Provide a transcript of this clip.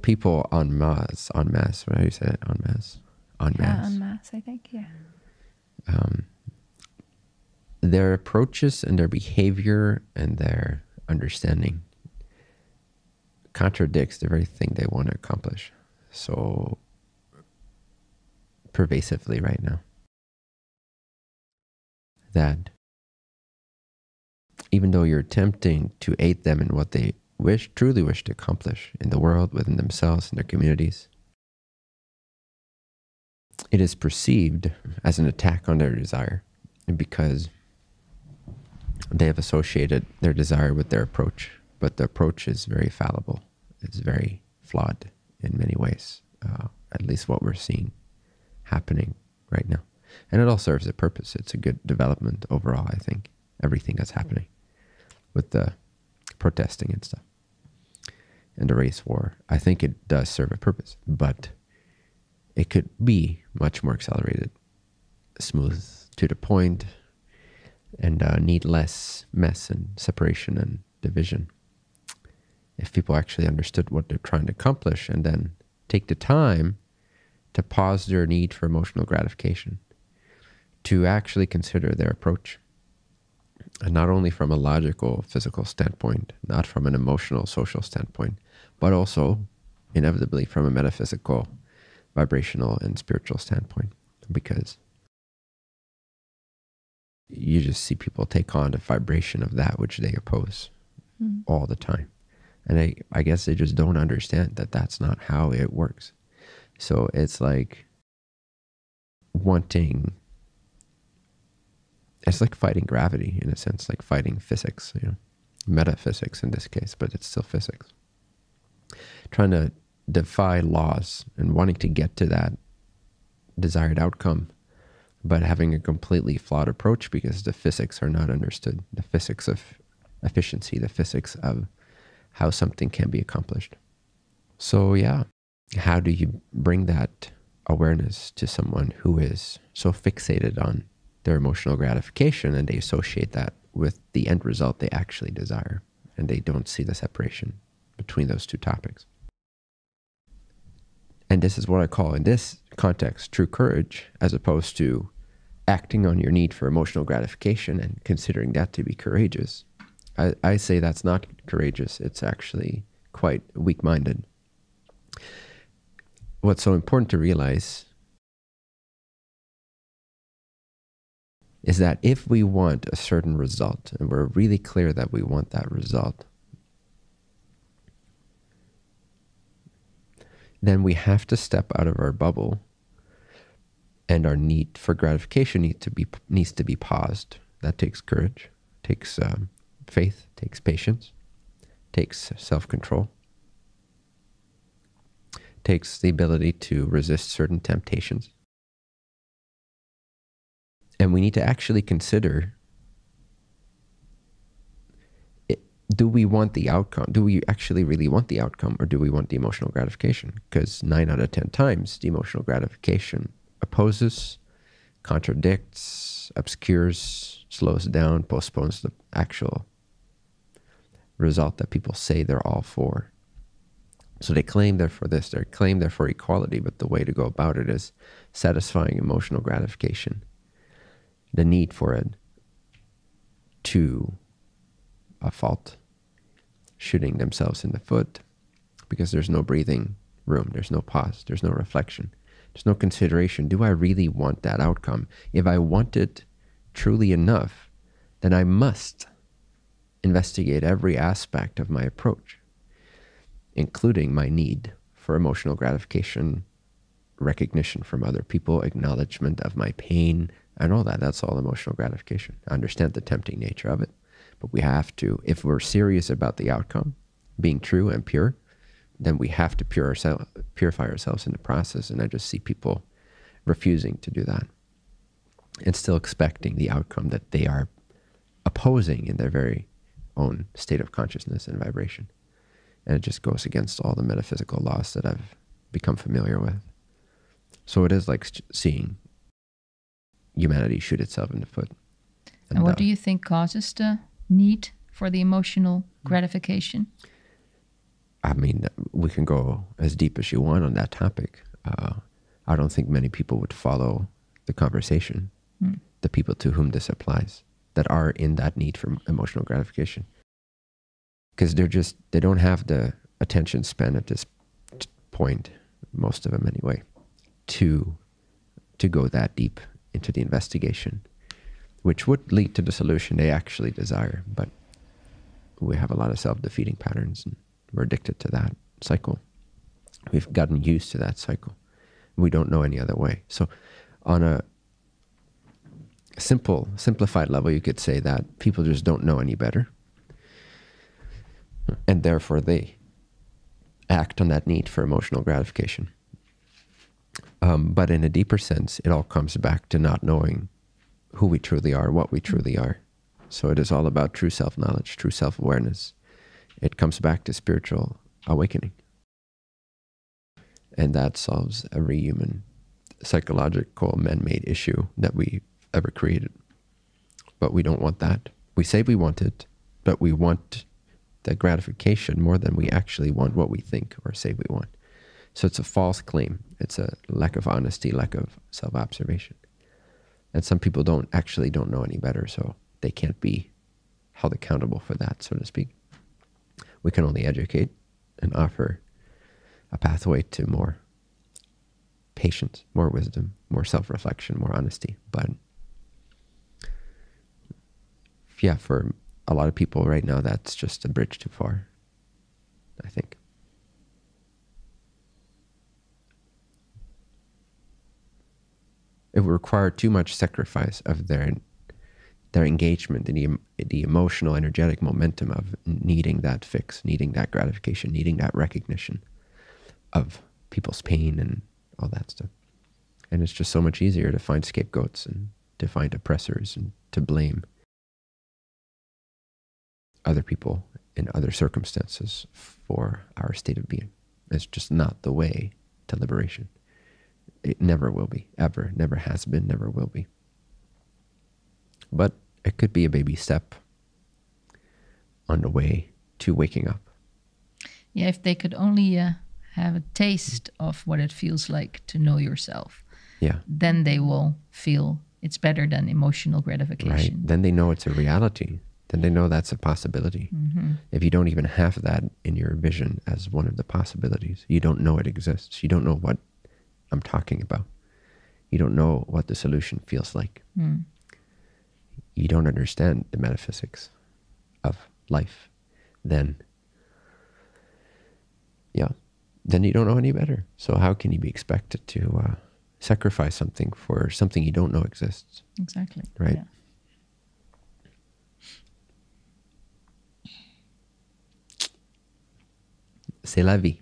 people en masse, what do you say? En masse? En masse. En masse, I think, yeah. Their approaches and their behavior and their understanding contradicts the very thing they want to accomplish so pervasively right now, that even though you're attempting to aid them in what they truly wish to accomplish in the world, within themselves, in their communities, it is perceived as an attack on their desire, and because they have associated their desire with their approach. But the approach is very fallible. It's very flawed in many ways, at least what we're seeing happening right now. And it all serves a purpose. It's a good development overall, I think, everything that's happening with the protesting and stuff and the race war. I think it does serve a purpose, but it could be much more accelerated, smooth, to the point, and need less mess and separation and division. If people actually understood what they're trying to accomplish and then take the time to pause their need for emotional gratification, to actually consider their approach, and not only from a logical, physical standpoint, not from an emotional, social standpoint, but also inevitably from a metaphysical, vibrational, and spiritual standpoint, because you just see people take on the vibration of that which they oppose all the time. And I guess they just don't understand that that's not how it works. So it's like it's like fighting gravity in a sense, like fighting physics, metaphysics in this case, but it's still physics. Trying to defy laws and wanting to get to that desired outcome, but having a completely flawed approach because the physics are not understood. The physics of efficiency, the physics of how something can be accomplished. So yeah, how do you bring that awareness to someone who is so fixated on their emotional gratification and they associate that with the end result they actually desire, and they don't see the separation between those two topics? And this is what I call, in this context, true courage, as opposed to acting on your need for emotional gratification and considering that to be courageous. I say that's not courageous. It's actually quite weak-minded. What's so important to realize is that if we want a certain result, and we're really clear that we want that result, then we have to step out of our bubble, and our need for gratification needs to be paused. That takes courage, takes faith, takes patience, takes self-control, takes the ability to resist certain temptations. And we need to actually consider, do we want the outcome? Do we actually really want the outcome, or do we want the emotional gratification? Because 9 out of 10 times, the emotional gratification opposes, contradicts, obscures, slows down, postpones the actual result that people say they're all for. So they claim they're for this, they claim they're for equality, but the way to go about it is satisfying emotional gratification, the need for it, to a fault, shooting themselves in the foot, because there's no breathing room, there's no pause, there's no reflection, there's no consideration. Do I really want that outcome? If I want it truly enough, then I must investigate every aspect of my approach, including my need for emotional gratification, recognition from other people, acknowledgement of my pain, and all that. That's all emotional gratification. I understand the tempting nature of it, but we have to, if we're serious about the outcome being true and pure, then we have to purify ourselves in the process. And I just see people refusing to do that and still expecting the outcome that they are opposing in their very own state of consciousness and vibration. And it just goes against all the metaphysical laws that I've become familiar with. So it is like seeing humanity shoot itself in the foot. And what do you think causes the need for the emotional gratification? I mean, we can go as deep as you want on that topic. I don't think many people would follow the conversation, the people to whom this applies, that are in that need for emotional gratification. Because they don't have the attention span at this point, most of them anyway, to go that deep into the investigation, which would lead to the solution they actually desire. But we have a lot of self-defeating patterns, and we're addicted to that cycle. We've gotten used to that cycle. We don't know any other way. So on a simplified level, you could say that people just don't know any better. And therefore they act on that need for emotional gratification. But in a deeper sense, it all comes back to not knowing who we truly are, what we truly are. So it is all about true self-knowledge, true self-awareness. It comes back to spiritual awakening. And that solves every human psychological man-made issue that we ever created. But we don't want that. We say we want it, but we want the gratification more than we actually want what we think or say we want. So it's a false claim. It's a lack of honesty, lack of self-observation. And some people don't know any better, so they can't be held accountable for that, so to speak. We can only educate and offer a pathway to more patience, more wisdom, more self-reflection, more honesty. But yeah, for a lot of people right now, that's just a bridge too far, I think. It would require too much sacrifice of their engagement in the emotional, energetic momentum of needing that fix, needing that gratification, needing that recognition of people's pain and all that stuff. And it's just so much easier to find scapegoats and to find oppressors and to blame other people in other circumstances for our state of being. It's just not the way to liberation. It never will be, ever, never has been, never will be. But it could be a baby step on the way to waking up. Yeah, if they could only have a taste of what it feels like to know yourself, then they will feel it's better than emotional gratification. Right. Then they know it's a reality. Then they know that's a possibility. Mm-hmm. If you don't even have that in your vision as one of the possibilities, you don't know it exists. You don't know what I'm talking about. You don't know what the solution feels like. You don't understand the metaphysics of life. Then you don't know any better. So how can you be expected to sacrifice something for something you don't know exists? Exactly. Right? Yeah. C'est la vie.